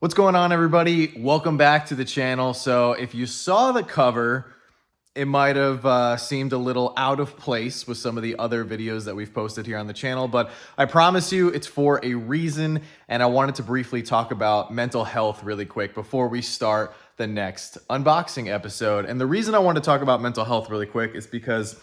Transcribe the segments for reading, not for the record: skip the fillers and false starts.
What's going on, everybody? Welcome back to the channel. So if you saw the cover, it might have seemed a little out of place with some of the other videos that we've posted here on the channel, but I promise you it's for a reason, and I wanted to briefly talk about mental health really quick before we start the next unboxing episode. And the reason I want to talk about mental health really quick is because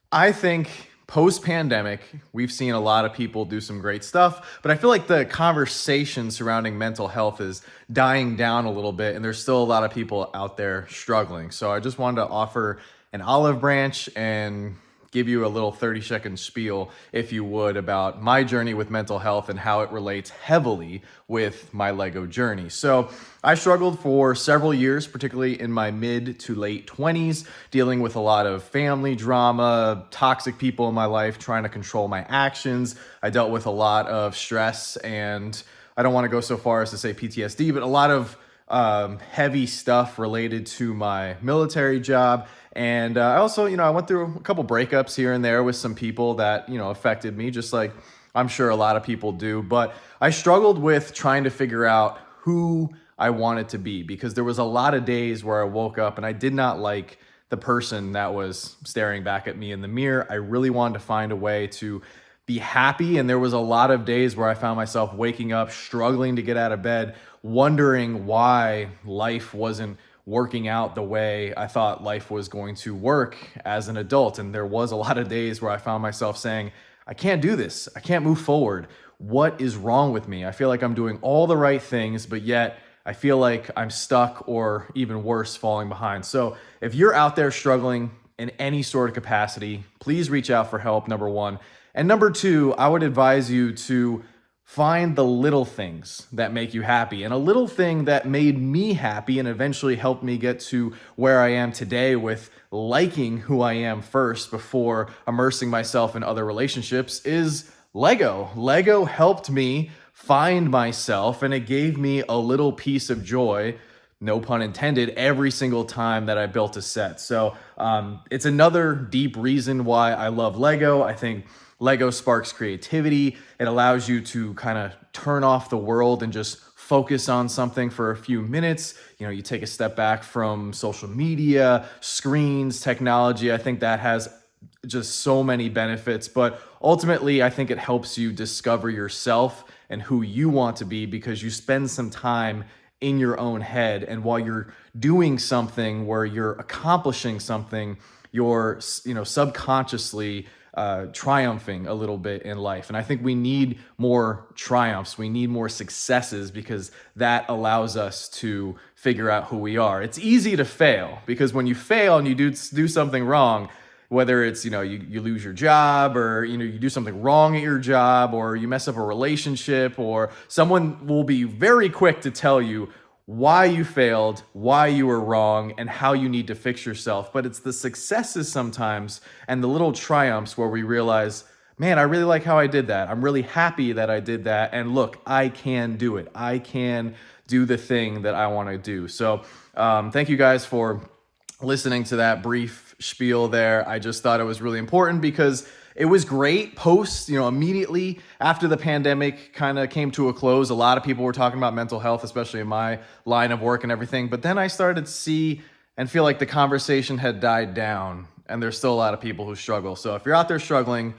I think post-pandemic, we've seen a lot of people do some great stuff, but I feel like the conversation surrounding mental health is dying down a little bit, and there's still a lot of people out there struggling. So I just wanted to offer an olive branch and give you a little 30-second spiel, if you would, about my journey with mental health and how it relates heavily with my Lego journey. So I struggled for several years, particularly in my mid to late 20s, dealing with a lot of family drama, toxic people in my life, trying to control my actions. I dealt with a lot of stress, and I don't want to go so far as to say PTSD, but a lot of heavy stuff related to my military job. And I also, I went through a couple breakups here and there with some people that, affected me, just like I'm sure a lot of people do. But I struggled with trying to figure out who I wanted to be, because there was a lot of days where I woke up and I did not like the person that was staring back at me in the mirror. I really wanted to find a way to be happy. And there was a lot of days where I found myself waking up, struggling to get out of bed, wondering why life wasn't working out the way I thought life was going to work as an adult. And there was a lot of days where I found myself saying, I can't do this. I can't move forward. What is wrong with me? I feel like I'm doing all the right things, but yet I feel like I'm stuck, or even worse, falling behind. So if you're out there struggling in any sort of capacity, please reach out for help, number one. And number two, I would advise you to find the little things that make you happy. And a little thing that made me happy and eventually helped me get to where I am today with liking who I am first before immersing myself in other relationships is Lego. Lego helped me find myself, and it gave me a little piece of joy, no pun intended, every single time that I built a set. So it's another deep reason why I love Lego. I think Lego sparks creativity. It allows you to kind of turn off the world and just focus on something for a few minutes. You take a step back from social media, screens, technology. I think that has just so many benefits, but ultimately I think it helps you discover yourself and who you want to be, because you spend some time in your own head. And while you're doing something where you're accomplishing something, you're, subconsciously triumphing a little bit in life. And I think we need more triumphs. We need more successes, because that allows us to figure out who we are. It's easy to fail, because when you fail and you do something wrong, whether it's, you lose your job, or, you do something wrong at your job, or you mess up a relationship, or someone will be very quick to tell you why you failed, why you were wrong, and how you need to fix yourself. But it's the successes sometimes and the little triumphs where we realize, man, I really like how I did that. I'm really happy that I did that. And look, I can do it. I can do the thing that I want to do. So thank you guys for listening to that brief spiel there. I just thought it was really important, because it was great post, immediately after the pandemic kind of came to a close. A lot of people were talking about mental health, especially in my line of work and everything. But then I started to see and feel like the conversation had died down, and there's still a lot of people who struggle. So if you're out there struggling,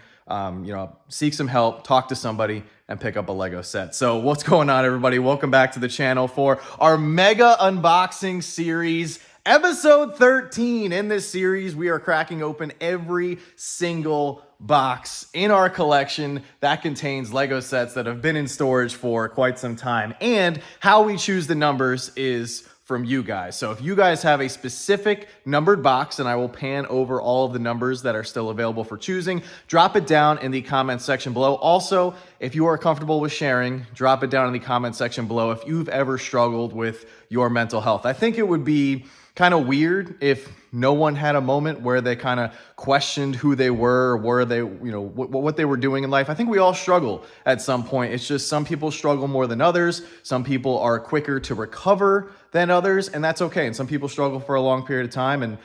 seek some help, talk to somebody, and pick up a Lego set. So what's going on, everybody? Welcome back to the channel for our mega unboxing series. Episode 13. In this series, we are cracking open every single box in our collection that contains Lego sets that have been in storage for quite some time. And how we choose the numbers is from you guys. So if you guys have a specific numbered box, and I will pan over all of the numbers that are still available for choosing, drop it down in the comment section below. Also, if you are comfortable with sharing, drop it down in the comment section below if you've ever struggled with your mental health. I think it would be kind of weird if no one had a moment where they kind of questioned who they were, or where they, what they were doing in life. I think we all struggle at some point. It's just some people struggle more than others. Some people are quicker to recover than others, and that's okay. And some people struggle for a long period of time, and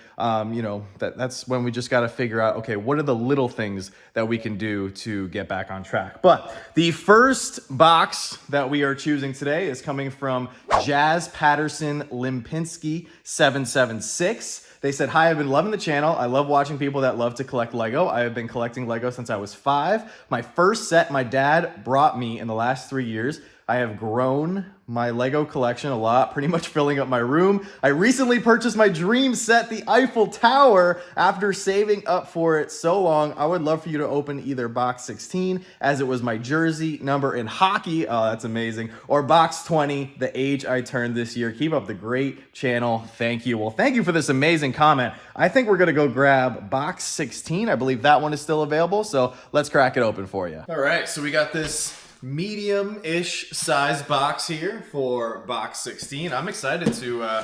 that's when we just got to figure out, okay, what are the little things that we can do to get back on track? But The first box that we are choosing today is coming from Jazz Patterson Limpinski 776. They said, hi, I've been loving the channel. I love watching people that love to collect Lego. I have been collecting Lego since I was 5. My first set my dad brought me in the last 3 years. I have grown my Lego collection a lot, pretty much filling up my room. I recently purchased my dream set, the Eiffel Tower, after saving up for it so long. I would love for you to open either box 16, as it was my jersey number in hockey. Oh, that's amazing. Or box 20, the age I turned this year. Keep up the great channel. Thank you. Well, thank you for this amazing comment. I think we're gonna go grab box 16. I believe that one is still available, so let's crack it open for you. All right, so we got this medium-ish size box here for box 16. I'm excited to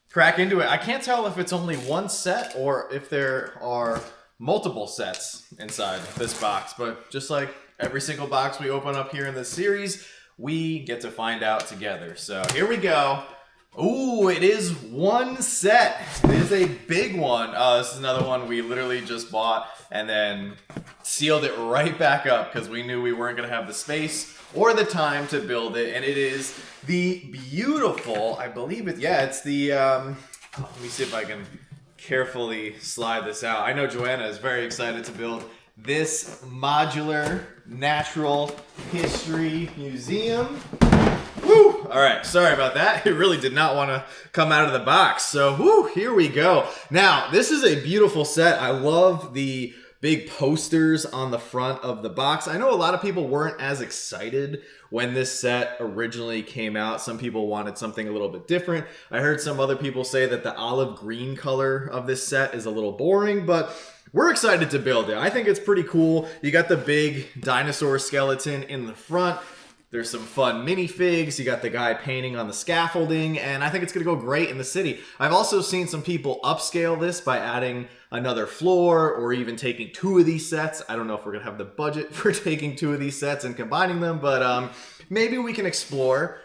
crack into it. I can't tell if it's only one set or if there are multiple sets inside this box, but just like every single box we open up here in this series, we get to find out together. So here we go. Ooh, it is one set. It is a big one. This is another one we literally just bought and then sealed it right back up because we knew we weren't going to have the space or the time to build it. And it is the beautiful, I believe it, yeah, it's the, let me see if I can carefully slide this out. I know Joanna is very excited to build this modular natural history museum. Woo! All right, sorry about that. It really did not want to come out of the box. So, woo, here we go. Now, this is a beautiful set. I love the big posters on the front of the box. I know a lot of people weren't as excited when this set originally came out. Some people wanted something a little bit different. I heard some other people say that the olive green color of this set is a little boring, but we're excited to build it. I think it's pretty cool. You got the big dinosaur skeleton in the front. There's some fun minifigs. You got the guy painting on the scaffolding, and I think it's gonna go great in the city. I've also seen some people upscale this by adding another floor or even taking 2 of these sets. I don't know if we're gonna have the budget for taking 2 of these sets and combining them, but maybe we can explore,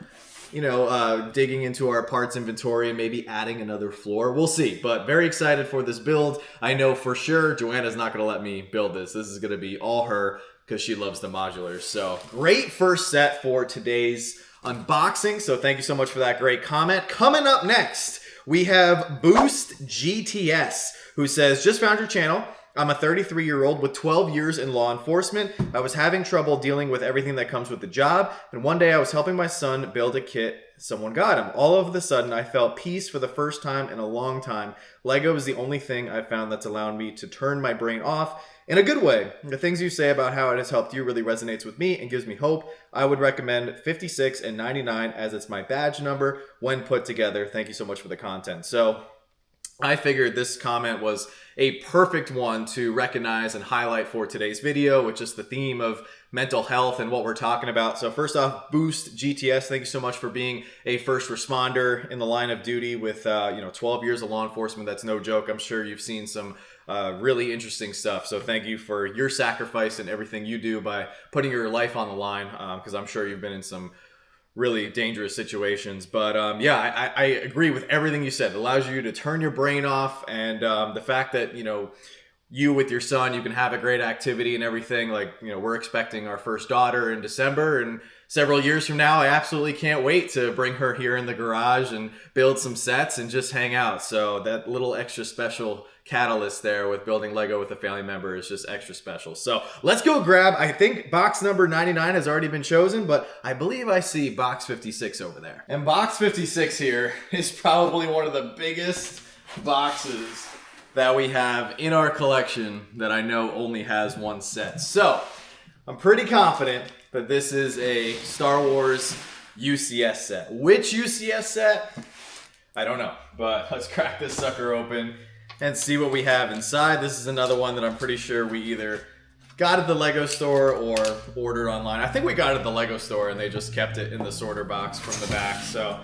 you know, digging into our parts inventory and maybe adding another floor. We'll see, but very excited for this build. I know for sure Joanna's not gonna let me build this. This is gonna be all her, because she loves the modulars. So great first set for today's unboxing. So thank you so much for that great comment. Coming up next, we have Boost GTS, who says, just found your channel. I'm a 33-year-old with 12 years in law enforcement. I was having trouble dealing with everything that comes with the job. And one day I was helping my son build a kit. Someone got him. All of a sudden, I felt peace for the first time in a long time. Lego is the only thing I've found that's allowed me to turn my brain off in a good way. The things you say about how it has helped you really resonates with me and gives me hope. I would recommend 56 and 99 as it's my badge number when put together. Thank you so much for the content. So I figured this comment was a perfect one to recognize and highlight for today's video, which is the theme of mental health and what we're talking about. So first off, Boost GTS, thank you so much for being a first responder in the line of duty with 12 years of law enforcement. That's no joke. I'm sure you've seen some really interesting stuff. So thank you for your sacrifice and everything you do by putting your life on the line, because I'm sure you've been in some really dangerous situations. But yeah, I agree with everything you said. It allows you to turn your brain off, and the fact that, you with your son, you can have a great activity and everything. Like, we're expecting our first daughter in December, and several years from now, I absolutely can't wait to bring her here in the garage and build some sets and just hang out. So that little extra special catalyst there with building Lego with a family member is just extra special. So let's go grab, I think box number 99 has already been chosen, but I believe I see box 56 over there. And box 56 here is probably one of the biggest boxes that we have in our collection that I know only has one set. So I'm pretty confident that this is a Star Wars UCS set. Which UCS set? I don't know, but let's crack this sucker open and see what we have inside. This is another one that I'm pretty sure we either got at the Lego store or ordered online. I think we got it at the Lego store and they just kept it in the sorter box from the back. So,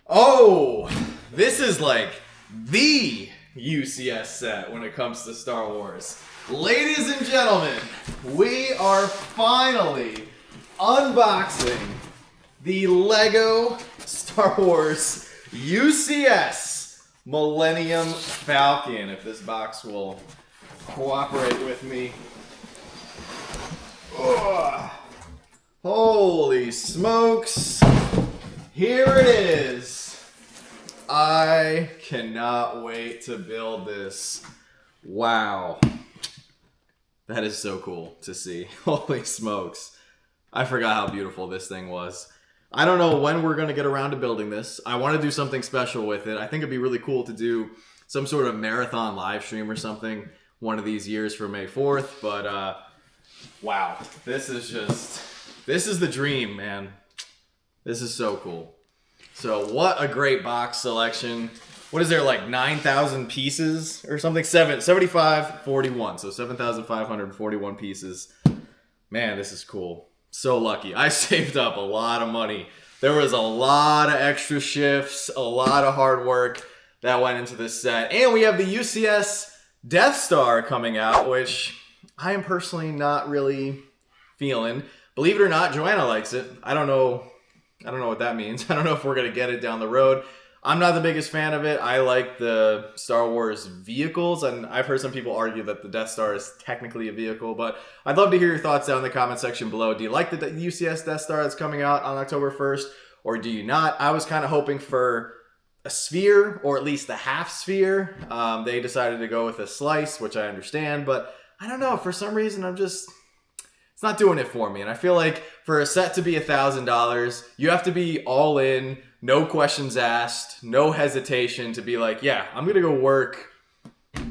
oh, this is like the UCS set when it comes to Star Wars. Ladies and gentlemen, we are finally unboxing the Lego Star Wars UCS Millennium Falcon. If this box will cooperate with me. Ugh. Holy smokes. Here it is. I cannot wait to build this. Wow. That is so cool to see. Holy smokes. I forgot how beautiful this thing was. I don't know when we're going to get around to building this. I want to do something special with it. I think it'd be really cool to do some sort of marathon live stream or something one of these years for May 4th. But wow, this is the dream, man. This is so cool. So what a great box selection. What is there, like 9,000 pieces or something? 7,541. So 7,541 pieces. Man, this is cool. So lucky. I saved up a lot of money. There was a lot of extra shifts, a lot of hard work that went into this set. And we have the UCS Death Star coming out, which I am personally not really feeling. Believe it or not, Joanna likes it. I don't know what that means. I don't know if we're going to get it down the road. I'm not the biggest fan of it. I like the Star Wars vehicles, and I've heard some people argue that the Death Star is technically a vehicle, but I'd love to hear your thoughts down in the comment section below. Do you like the UCS Death Star that's coming out on October 1st, or do you not? I was kind of hoping for a sphere, or at least a half sphere. They decided to go with a slice, which I understand, but I don't know. For some reason, it's not doing it for me. And I feel like for a set to be $1,000, you have to be all in, no questions asked, no hesitation to be like, yeah, I'm going to go work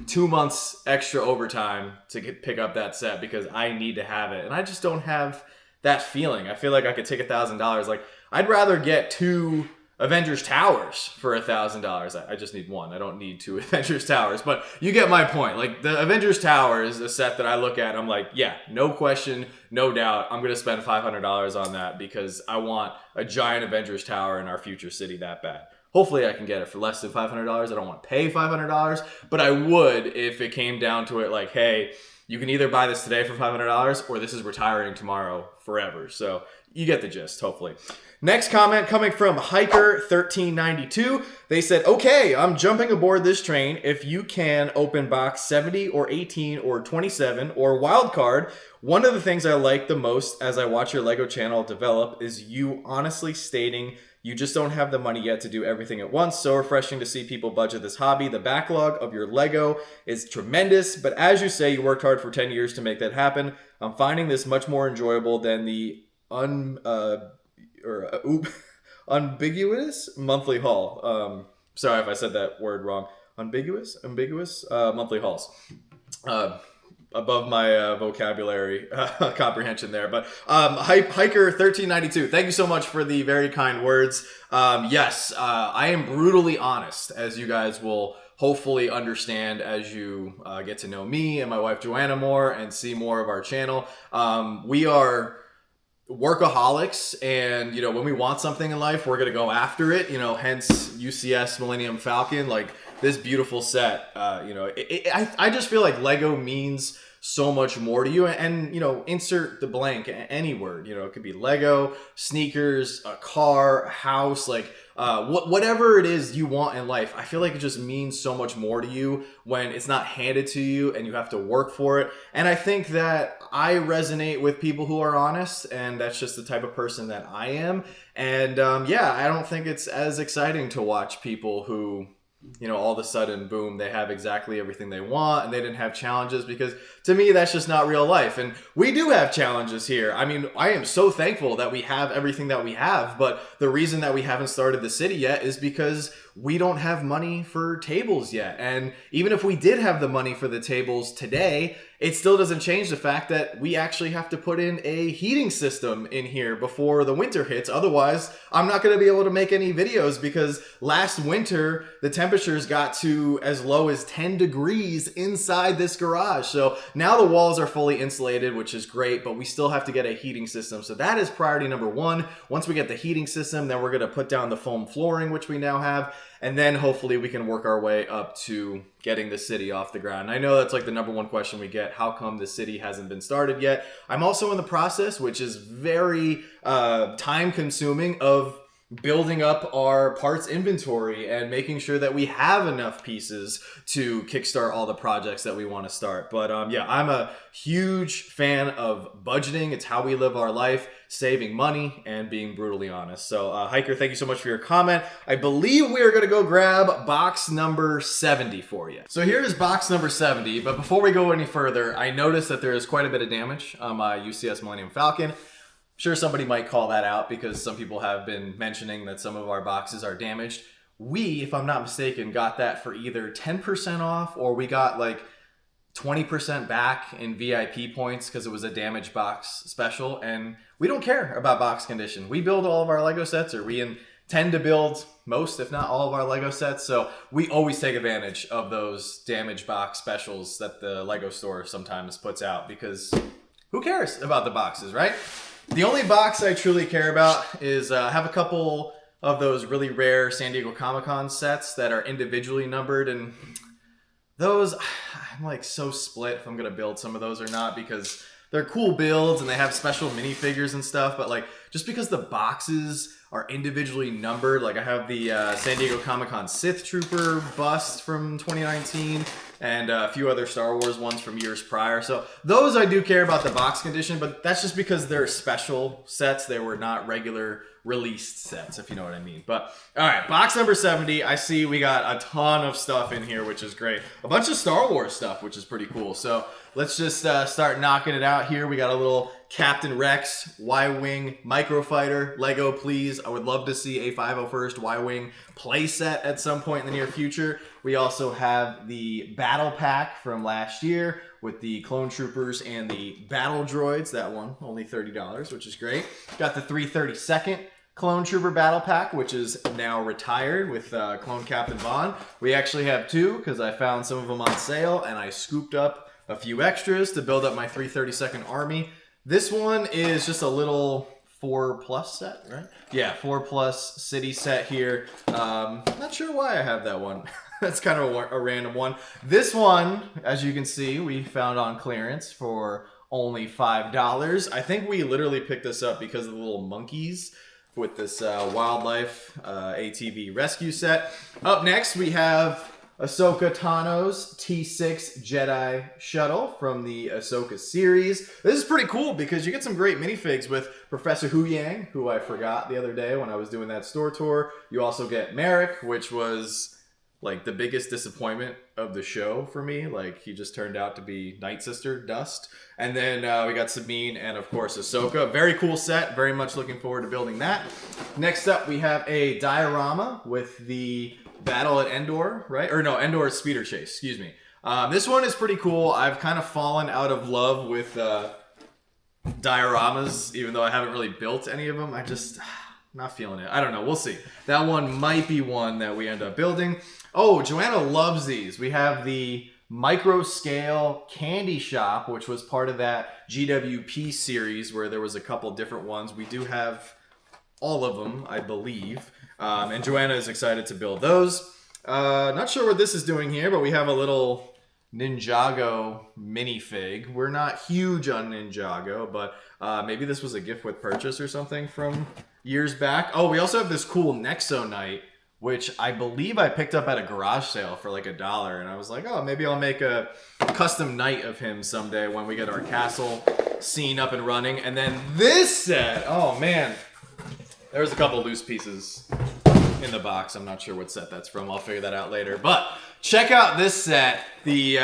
2 months extra overtime to pick up that set because I need to have it. And I just don't have that feeling. I feel like I could take $1,000. Like, I'd rather get 2 Avengers Towers for $1,000. I just need 1. I don't need 2 Avengers Towers, but you get my point. Like, the Avengers Tower is a set that I look at. I'm like, yeah, no question, no doubt. I'm going to spend $500 on that because I want a giant Avengers Tower in our future city that bad. Hopefully I can get it for less than $500. I don't want to pay $500, but I would if it came down to it like, hey, you can either buy this today for $500 or this is retiring tomorrow forever. So you get the gist, hopefully. Next comment coming from Hiker1392. They said, okay, I'm jumping aboard this train. If you can open box 70 or 18 or 27 or wildcard, one of the things I like the most as I watch your LEGO channel develop is you honestly stating you just don't have the money yet to do everything at once. So refreshing to see people budget this hobby. The backlog of your LEGO is tremendous, but as you say, you worked hard for 10 years to make that happen. I'm finding this much more enjoyable than the ambiguous monthly haul. Sorry if I said that word wrong. Ambiguous monthly hauls. Above my vocabulary comprehension there. But Hiker1392, thank you so much for the very kind words. Yes, I am brutally honest, as you guys will hopefully understand as you get to know me and my wife Joanna more and see more of our channel. We are workaholics, and when we want something in life, we're gonna go after it. Hence UCS Millennium Falcon, like this beautiful set. I just feel like LEGO means so much more to you, and insert the blank, any word. It could be LEGO, sneakers, a car, a house, like whatever it is you want in life. I feel like it just means so much more to you when it's not handed to you and you have to work for it. And I think that I resonate with people who are honest, and that's just the type of person that I am. And yeah, I don't think it's as exciting to watch people who all of a sudden, boom, they have exactly everything they want and they didn't have challenges, because to me, that's just not real life. And we do have challenges here. I mean, I am so thankful that we have everything that we have, but the reason that we haven't started the city yet is because we don't have money for tables yet. And even if we did have the money for the tables today, it still doesn't change the fact that we actually have to put in a heating system in here before the winter hits. Otherwise, I'm not going to be able to make any videos, because last winter, the temperatures got to as low as 10 degrees inside this garage. So now the walls are fully insulated, which is great, but we still have to get a heating system. So that is priority number 1. Once we get the heating system, then we're going to put down the foam flooring, which we now have. And then hopefully we can work our way up to getting the city off the ground. I know that's like the number 1 question we get. How come the city hasn't been started yet? I'm also in the process, which is very time consuming, of building up our parts inventory and making sure that we have enough pieces to kickstart all the projects that we want to start. But yeah, I'm a huge fan of budgeting. It's how we live our life, saving money and being brutally honest. So Hiker, thank you so much for your comment. I believe we are going to go grab box number 70 for you. So here is box number 70, but before we go any further, I noticed that there is quite a bit of damage on my UCS Millennium Falcon. Sure, somebody might call that out because some people have been mentioning that some of our boxes are damaged. We, if I'm not mistaken, got that for either 10% off or we got like 20% back in VIP points because it was a damaged box special. And we don't care about box condition. We build all of our Lego sets, or we intend to build most, if not all of our Lego sets. So we always take advantage of those damaged box specials that the Lego store sometimes puts out because who cares about the boxes, right? The only box I truly care about is I have a couple of those really rare San Diego Comic-Con sets that are individually numbered, and those, I'm like so split if I'm going to build some of those or not because they're cool builds and they have special minifigures and stuff, but like just because the boxes are individually numbered, like I have the San Diego Comic-Con Sith Trooper bust from 2019 and a few other Star Wars ones from years prior. So those I do care about the box condition, but that's just because they're special sets. They were not regular released sets, if you know what I mean. But all right, box number 70. I see we got a ton of stuff in here, which is great. A bunch of Star Wars stuff, which is pretty cool. So let's just start knocking it out here. We got a little Captain Rex Y-Wing Microfighter. Lego, please. I would love to see a 501st Y-Wing playset at some point in the near future. We also have the Battle Pack from last year with the Clone Troopers and the Battle Droids. That one, only $30, which is great. Got the 332nd Clone Trooper Battle Pack, which is now retired with Clone Captain Vaughn. We actually have two because I found some of them on sale and I scooped up a few extras to build up my 332nd Army. This one is just a little 4+ set, right? Yeah, 4+ city set here. Not sure why I have that one. That's kind of a random one. This one, as you can see, we found on clearance for only $5. I think we literally picked this up because of the little monkeys with this wildlife ATV rescue set. Up next, we have Ahsoka Tano's T6 Jedi Shuttle from the Ahsoka series. This is pretty cool because you get some great minifigs with Professor Hu Yang, who I forgot the other day when I was doing that store tour. You also get Merrick, which was like the biggest disappointment of the show for me. Like he just turned out to be Night Sister Dust. And then we got Sabine and of course Ahsoka. Very cool set. Very much looking forward to building that. Next up we have a diorama with the Battle at Endor, right? Or no, Endor Speeder Chase, excuse me. This one is pretty cool. I've kind of fallen out of love with dioramas, even though I haven't really built any of them. I just not feeling it. I don't know. We'll see. That one might be one that we end up building. Oh, Joanna loves these. We have the Micro Scale Candy Shop, which was part of that GWP series where there was a couple different ones. We do have all of them, I believe. And Joanna is excited to build those. Not sure what this is doing here, but we have a little Ninjago minifig. We're not huge on Ninjago, but maybe this was a gift with purchase or something from years back. Oh, we also have this cool Nexo Knight, which I believe I picked up at a garage sale for like $1. And I was like, oh, maybe I'll make a custom knight of him someday when we get our castle scene up and running. And then this set, oh man, there's a couple loose pieces in the box. I'm not sure what set that's from. I'll figure that out later. But check out this set, the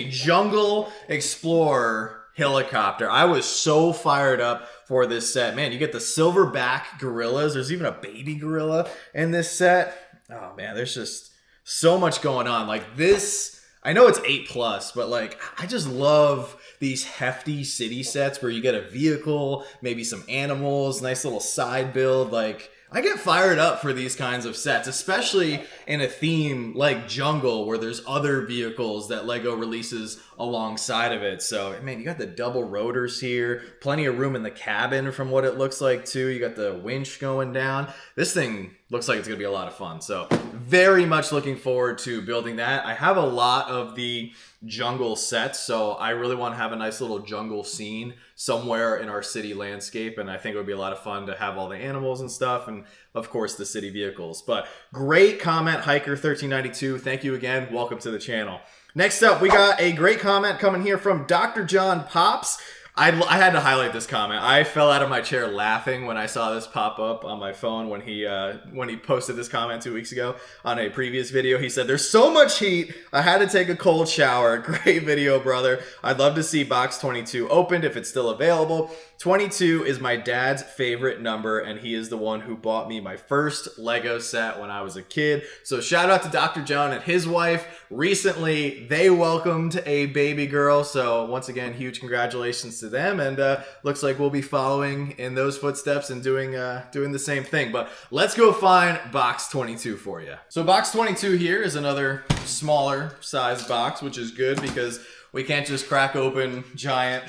Jungle Explorer helicopter. I was so fired up for this set. Man, you get the silverback gorillas. There's even a baby gorilla in this set. Oh man, there's just so much going on. Like this, I know it's 8+, but like I just love these hefty city sets where you get a vehicle, maybe some animals, nice little side build. Like I get fired up for these kinds of sets, especially in a theme like Jungle where there's other vehicles that LEGO releases alongside of it. So, man, you got the double rotors here, plenty of room in the cabin from what it looks like too. You got the winch going down. This thing looks like it's gonna be a lot of fun. So very much looking forward to building that. I have a lot of the jungle sets, so I really want to have a nice little jungle scene somewhere in our city landscape, and I think it would be a lot of fun to have all the animals and stuff, and of course the city vehicles. But great comment, Hiker1392. Thank you again. Welcome to the channel. Next up, we got a great comment coming here from Dr. John Pops. I had to highlight this comment. I fell out of my chair laughing when I saw this pop up on my phone when he posted this comment 2 weeks ago on a previous video. He said, "There's so much heat, I had to take a cold shower. Great video, brother. I'd love to see box 22 opened if it's still available. 22 is my dad's favorite number, and he is the one who bought me my first Lego set when I was a kid." So shout out to Dr. John and his wife. Recently, they welcomed a baby girl. So once again, huge congratulations to them, and looks like we'll be following in those footsteps and doing the same thing. But let's go find box 22 for you. So box 22 here is another smaller size box, which is good because we can't just crack open giant,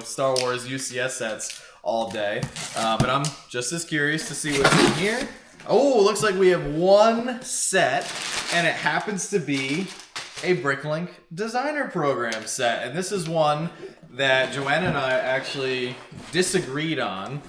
Star Wars UCS sets all day. But I'm just as curious to see what's in here. Oh, looks like we have one set, and it happens to be a Bricklink Designer Program set. And this is one that Joanna and I actually disagreed on.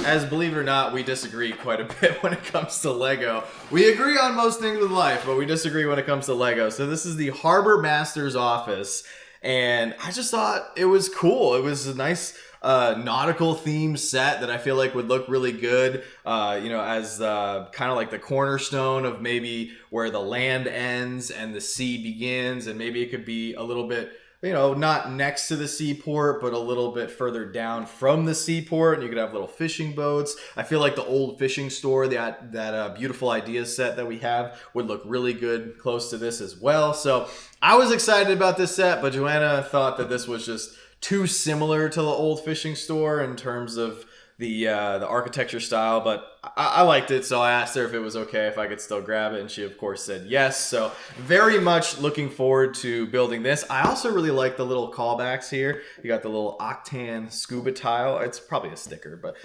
As believe it or not, we disagree quite a bit when it comes to Lego. We agree on most things with life, but we disagree when it comes to Lego. So this is the Harbor Master's office, and I just thought it was cool. It was a nice nautical themed set that I feel like would look really good, as kind of like the cornerstone of maybe where the land ends and the sea begins, and maybe it could be a little bit, not next to the seaport, but a little bit further down from the seaport, and you could have little fishing boats. I feel like the old fishing store, that beautiful ideas set that we have, would look really good close to this as well. So I was excited about this set, but Joanna thought that this was just too similar to the old fishing store in terms of the architecture style, but I liked it, so I asked her if it was okay if I could still grab it, and she of course said yes. So very much looking forward to building this. I also really like the little callbacks here. You got the little Octan scuba tile. It's probably a sticker, but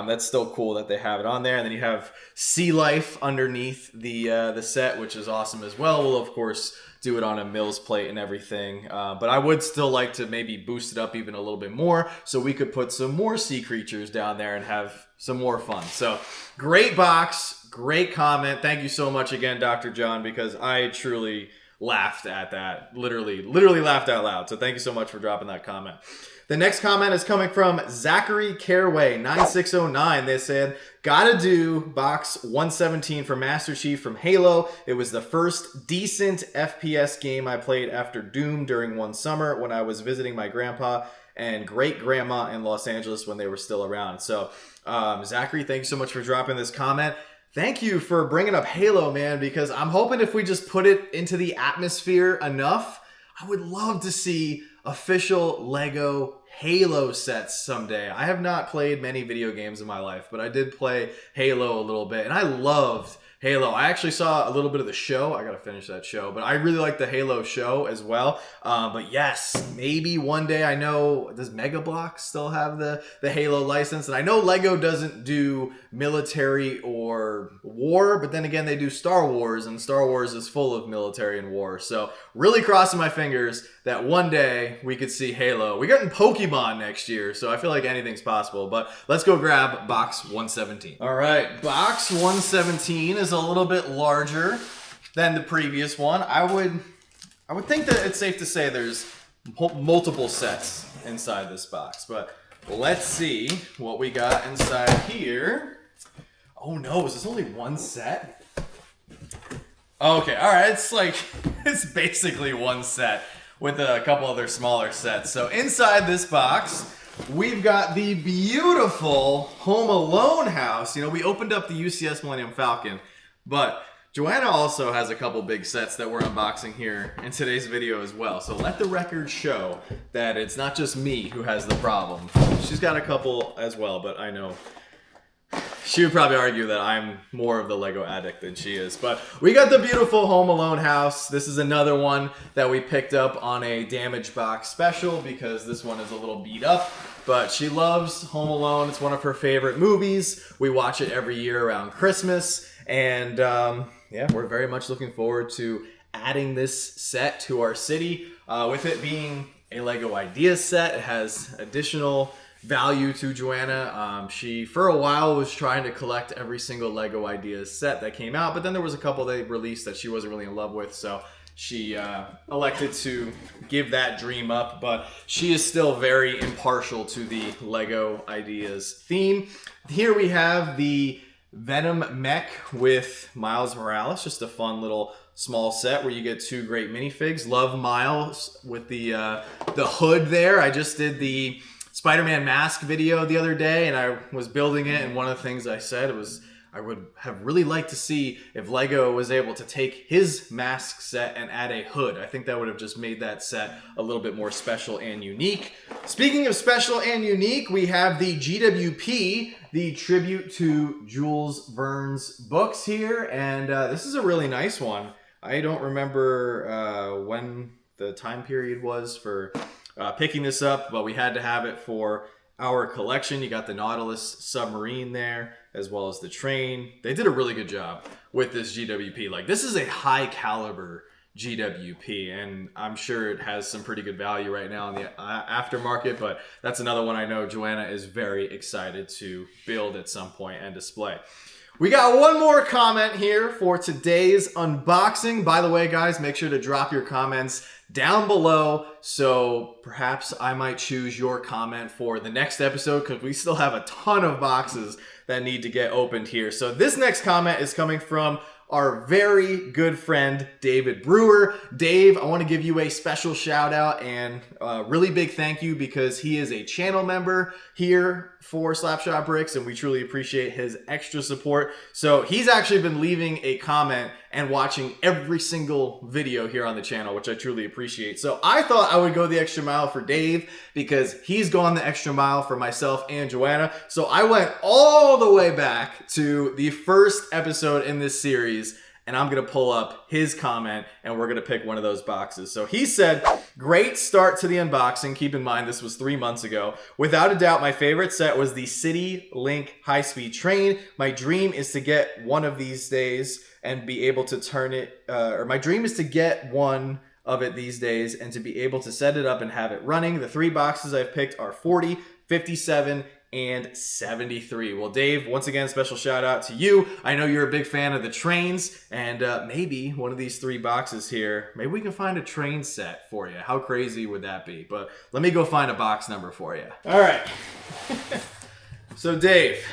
that's still cool that they have it on there. And then you have sea life underneath the set, which is awesome as well. We'll of course do it on a Mills plate and everything, but I would still like to maybe boost it up even a little bit more so we could put some more sea creatures down there and have some more fun. So great box, great comment. Thank you so much again, Dr. John, because I truly laughed at that. Literally laughed out loud. So thank you so much for dropping that comment. The next comment is coming from Zachary Caraway 9609. They said, "Gotta do box 117 for Master Chief from Halo. It was the first decent FPS game I played after Doom during one summer when I was visiting my grandpa and great-grandma in Los Angeles when they were still around." So, Zachary, thank you so much for dropping this comment. Thank you for bringing up Halo, man, because I'm hoping if we just put it into the atmosphere enough, I would love to see official Lego Halo sets someday. I have not played many video games in my life, but I did play Halo a little bit, and I loved Halo. I actually saw a little bit of the show. I gotta finish that show, but I really like the Halo show as well. But yes, maybe one day. I know, does Mega Bloks still have the Halo license? And I know Lego doesn't do military or war, but then again, they do Star Wars, and Star Wars is full of military and war. So really crossing my fingers that one day we could see Halo. We're getting Pokemon next year, so I feel like anything's possible. But let's go grab box 117. All right, box 117 is a little bit larger than the previous one. I would think that it's safe to say there's multiple sets inside this box, but let's see what we got inside here. Oh no, is this only one set? Okay, all right, it's basically one set with a couple other smaller sets. So inside this box, we've got the beautiful Home Alone house. We opened up the UCS Millennium Falcon, but Joanna also has a couple big sets that we're unboxing here in today's video as well. So let the record show that it's not just me who has the problem. She's got a couple as well, but I know She would probably argue that I'm more of the Lego addict than she is. But we got the beautiful Home Alone house. This is another one that we picked up on a damage box special because this one is a little beat up. But she loves Home Alone. It's one of her favorite movies. We watch it every year around Christmas. And yeah, we're very much looking forward to adding this set to our city. With it being a Lego Ideas set, it has additional value to Joanna. She, for a while, was trying to collect every single Lego Ideas set that came out, but then there was a couple they released that she wasn't really in love with, so she elected to give that dream up, but she is still very impartial to the Lego Ideas theme. Here we have the Venom mech with Miles Morales, just a fun little small set where you get two great minifigs. Love Miles with the hood there. I just did the Spider-Man mask video the other day and I was building it, and one of the things I said was I would have really liked to see if Lego was able to take his mask set and add a hood. I think that would have just made that set a little bit more special and unique. Speaking of special and unique, we have the GWP, the tribute to Jules Verne's books here, and this is a really nice one. I don't remember when the time period was for picking this up, but we had to have it for our collection. You got the Nautilus submarine there, as well as the train. They did a really good job with this GWP. Like, this is a high caliber GWP, and I'm sure it has some pretty good value right now in the aftermarket, but that's another one I know Joanna is very excited to build at some point and display. We got one more comment here for today's unboxing. By the way, guys, make sure to drop your comments down below, so perhaps I might choose your comment for the next episode, because we still have a ton of boxes that need to get opened here. So this next comment is coming from our very good friend, David Brewer. Dave, I want to give you a special shout out and a really big thank you, because he is a channel member here for Slapshotbricks, and we truly appreciate his extra support. So he's actually been leaving a comment and watching every single video here on the channel, which I truly appreciate. So I thought I would go the extra mile for Dave, because he's gone the extra mile for myself and Joanna. So I went all the way back to the first episode in this series, and I'm gonna pull up his comment and we're gonna pick one of those boxes. So he said, great start to the unboxing. Keep in mind, this was 3 months ago. Without a doubt, my favorite set was the City Link high-speed train. My dream is to get one of these days and be able to turn it, or my dream is to get one of it these days and to be able to set it up and have it running. The 3 boxes I've picked are 40, 57, and 73. Well, Dave, once again, special shout out to you. I know you're a big fan of the trains, and maybe one of these 3 boxes here, maybe we can find a train set for you. How crazy would that be? But let me go find a box number for you. All right. So Dave,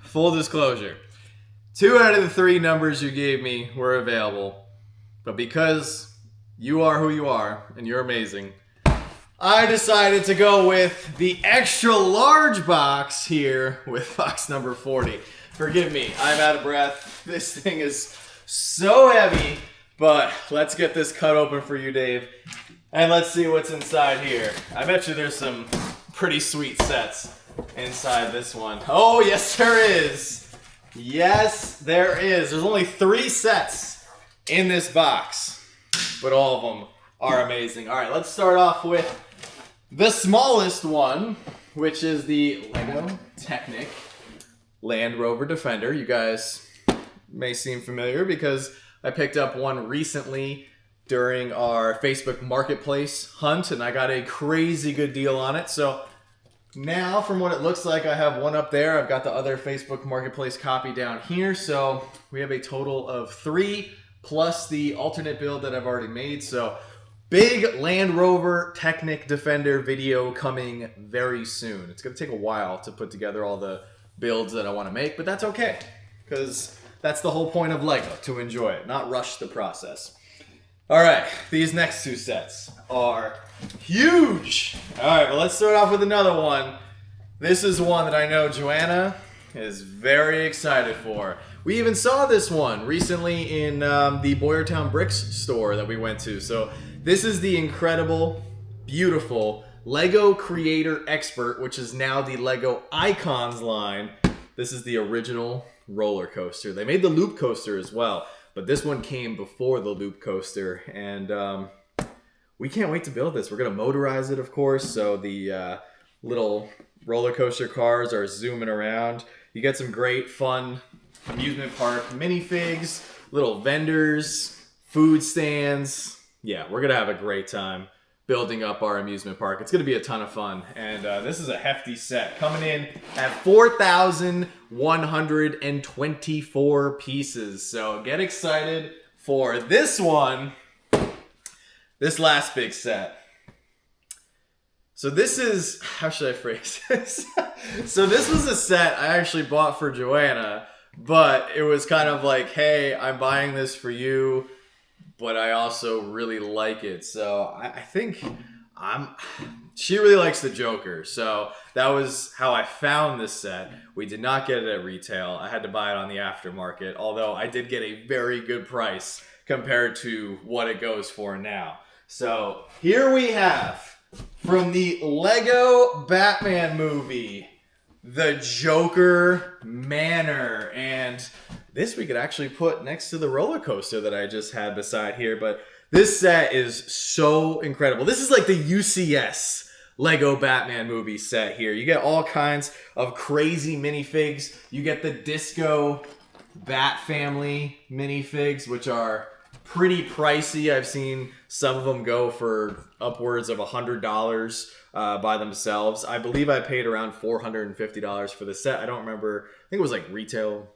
full disclosure, 2 out of the 3 numbers you gave me were available, but because you are who you are and you're amazing, I decided to go with the extra large box here with box number 40. Forgive me, I'm out of breath. This thing is so heavy, but let's get this cut open for you, Dave, and let's see what's inside here. I bet you there's some pretty sweet sets inside this one. Oh, yes there is. Yes, there is. There's only 3 sets in this box, but all of them are amazing. All right, let's start off with the smallest one, which is the Lego Technic Land Rover Defender. You guys may seem familiar because I picked up one recently during our Facebook Marketplace hunt, and I got a crazy good deal on it. So now, from what it looks like, I have one up there. I've got the other Facebook Marketplace copy down here. So we have a total of 3 plus the alternate build that I've already made. So big Land Rover Technic Defender video coming very soon. It's going to take a while to put together all the builds that I want to make, but that's okay, because that's the whole point of Lego, to enjoy it, not rush the process. All right, these next 2 sets are huge. All right, well, let's start off with another one. This is one that I know Joanna is very excited for. We even saw this one recently in the Boyertown Bricks store that we went to. So this is the incredible, beautiful Lego Creator Expert, which is now the Lego Icons line. This is the original roller coaster. They made the loop coaster as well, but this one came before the loop coaster, and we can't wait to build this. We're gonna motorize it, of course, so the little roller coaster cars are zooming around. You get some great fun amusement park minifigs, little vendors, food stands. Yeah, we're gonna have a great time building up our amusement park. It's gonna be a ton of fun, and this is a hefty set coming in at 4,124 pieces. So get excited for this one, this last big set. So this is, how should I phrase this? So this was a set I actually bought for Joanna, but it was kind of like, hey, I'm buying this for you, but I also really like it. So I think she really likes the Joker. So that was how I found this set. We did not get it at retail. I had to buy it on the aftermarket, although I did get a very good price compared to what it goes for now. So here we have, from the Lego Batman movie, the Joker Manor. And this we could actually put next to the roller coaster that I just had beside here. But this set is so incredible. This is like the UCS Lego Batman movie set here. You get all kinds of crazy minifigs. You get the Disco Bat Family minifigs, which are pretty pricey. I've seen some of them go for upwards of $100 by themselves. I believe I paid around $450 for the set. I don't remember. I think it was like retail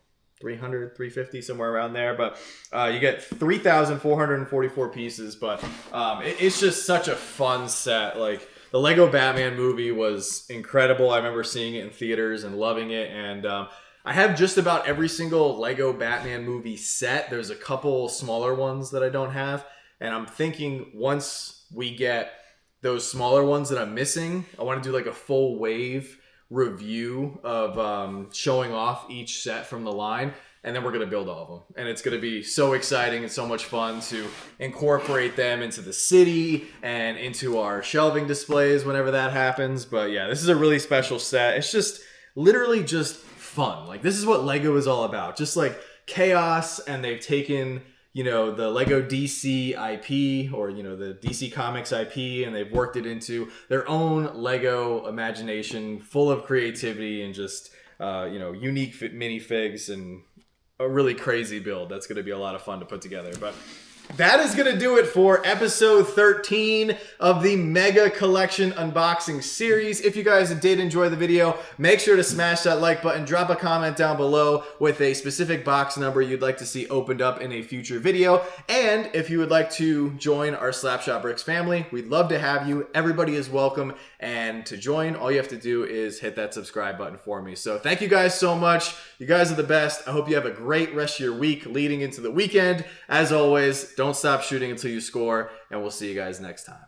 $300, $350, somewhere around there. But you get 3,444 pieces. But it's just such a fun set. Like, the Lego Batman movie was incredible. I remember seeing it in theaters and loving it. And I have just about every single Lego Batman movie set. There's a couple smaller ones that I don't have. And I'm thinking once we get those smaller ones that I'm missing, I want to do like a full wave review of showing off each set from the line. And then we're going to build all of them. And it's going to be so exciting and so much fun to incorporate them into the city and into our shelving displays whenever that happens. But yeah, this is a really special set. It's just literally just fun. Like, this is what Lego is all about. Just like chaos, and they've taken, you know, the Lego DC IP, or, you know, the DC Comics IP, and they've worked it into their own Lego imagination, full of creativity and just, you know, unique minifigs and a really crazy build. That's going to be a lot of fun to put together. But that is going to do it for episode 13 of the Mega Collection unboxing series. If you guys did enjoy the video, make sure to smash that like button, drop a comment down below with a specific box number you'd like to see opened up in a future video. And if you would like to join our Slapshotbricks family, we'd love to have you. Everybody is welcome. And to join, all you have to do is hit that subscribe button for me. So thank you guys so much. You guys are the best. I hope you have a great rest of your week leading into the weekend. As always, don't stop shooting until you score, and we'll see you guys next time.